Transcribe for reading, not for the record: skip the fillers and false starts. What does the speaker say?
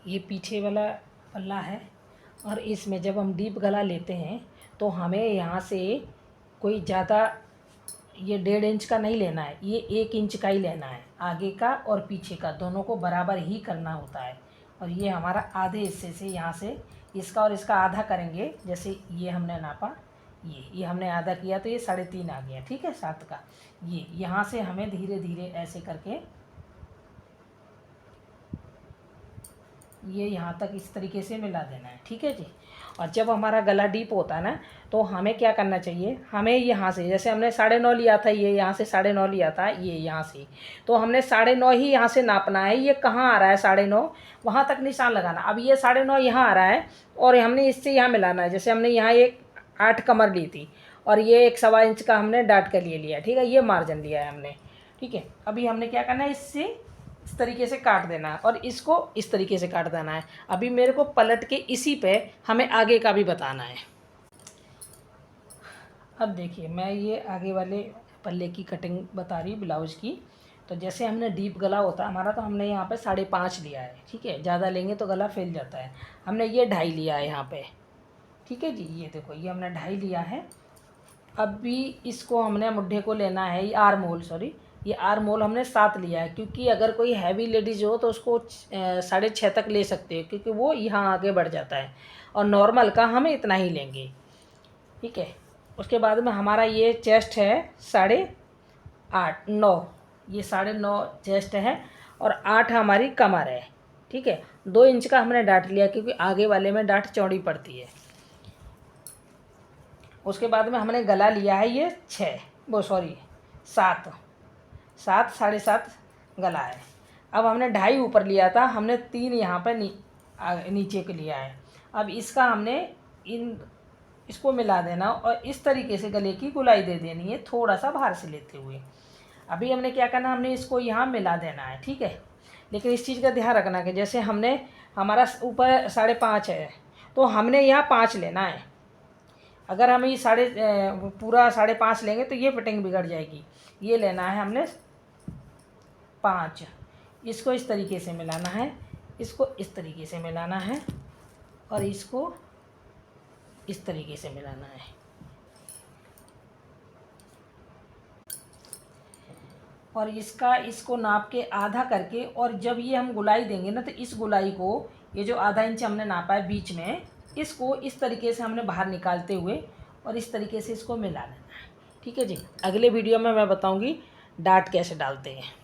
ये पीछे वाला पल्ला है और इसमें जब हम डीप गला लेते हैं तो हमें यहाँ से कोई ज़्यादा ये 1.5 इंच का नहीं लेना है, ये 1 इंच का ही लेना है। आगे का और पीछे का दोनों को बराबर ही करना होता है। और ये हमारा आधे हिस्से से यहाँ से इसका और इसका आधा करेंगे। जैसे ये हमने नापा, ये हमने आधा किया तो ये 3.5 आ गया, ठीक है, 7 का। ये यहाँ से हमें धीरे धीरे ऐसे करके ये यहाँ तक इस तरीके से मिला देना है, ठीक है जी। और जब हमारा गला डीप होता है ना तो हमें क्या करना चाहिए, हमें यहाँ से जैसे हमने 9.5 लिया था, ये यहाँ से 9.5 लिया था, ये यहाँ से, तो हमने 9.5 ही यहाँ से नापना है। ये कहाँ आ रहा है 9.5, वहाँ तक निशान लगाना। अब ये 9.5 यहाँ आ रहा है और हमने इससे यहाँ मिलाना है। जैसे हमने यहाँ एक 8 कमर ली थी और ये 1 1/4 इंच का हमने डाट के लिए लिया, ठीक है, ये मार्जिन लिया है हमने, ठीक है। अभी हमने क्या करना है, इससे इस तरीके से काट देना है और इसको इस तरीके से काट देना है। अभी मेरे को पलट के इसी पे हमें आगे का भी बताना है। अब देखिए मैं ये आगे वाले पल्ले की कटिंग बता रही हूँ ब्लाउज़ की। तो जैसे हमने डीप गला होता है हमारा, तो हमने यहाँ पे 5.5 लिया है, ठीक है। ज़्यादा लेंगे तो गला फैल जाता है। हमने ये 2.5 लिया है यहाँ पे, ठीक है जी। ये देखो ये हमने 2.5 लिया है। अभी इसको हमने मुड्ढे को लेना है, ये आर्म होल, सॉरी, ये आर्म होल हमने 7 लिया है। क्योंकि अगर कोई हैवी लेडीज़ हो तो उसको 6.5 तक ले सकते हो, क्योंकि वो यहाँ आगे बढ़ जाता है। और नॉर्मल का हमें इतना ही लेंगे, ठीक है। उसके बाद में हमारा ये चेस्ट है 8.5 9, ये 9.5 चेस्ट है और 8 हमारी कमर है, ठीक है। 2 इंच का हमने डाट लिया क्योंकि आगे वाले में डाट चौड़ी पड़ती है। उसके बाद में हमने गला लिया है ये 7 7.5 गला है। अब हमने 2.5 ऊपर लिया था, हमने 3 यहाँ पर नीचे के लिया है। अब इसका हमने इसको मिला देना और इस तरीके से गले की गोलाई दे देनी है, थोड़ा सा बाहर से लेते हुए। अभी हमने क्या करना, हमने इसको यहाँ मिला देना है, ठीक है। लेकिन इस चीज़ का ध्यान रखना कि जैसे हमने हमारा ऊपर 5.5 है तो हमने यहाँ 5 लेना है। अगर हम ये पूरा 5.5 लेंगे तो ये फिटिंग बिगड़ जाएगी। ये लेना है हमने 5। इसको इस तरीके से मिलाना है, इसको इस तरीके से मिलाना है और इसको इस तरीके से मिलाना है। और इसको नाप के आधा करके, और जब ये हम गुलाई देंगे ना तो इस गुलाई को, ये जो आधा इंच हमने नापा है बीच में, इसको इस तरीके से हमने बाहर निकालते हुए और इस तरीके से इसको मिला लेना है, ठीक है जी। अगले वीडियो में मैं बताऊंगी डाट कैसे डालते हैं।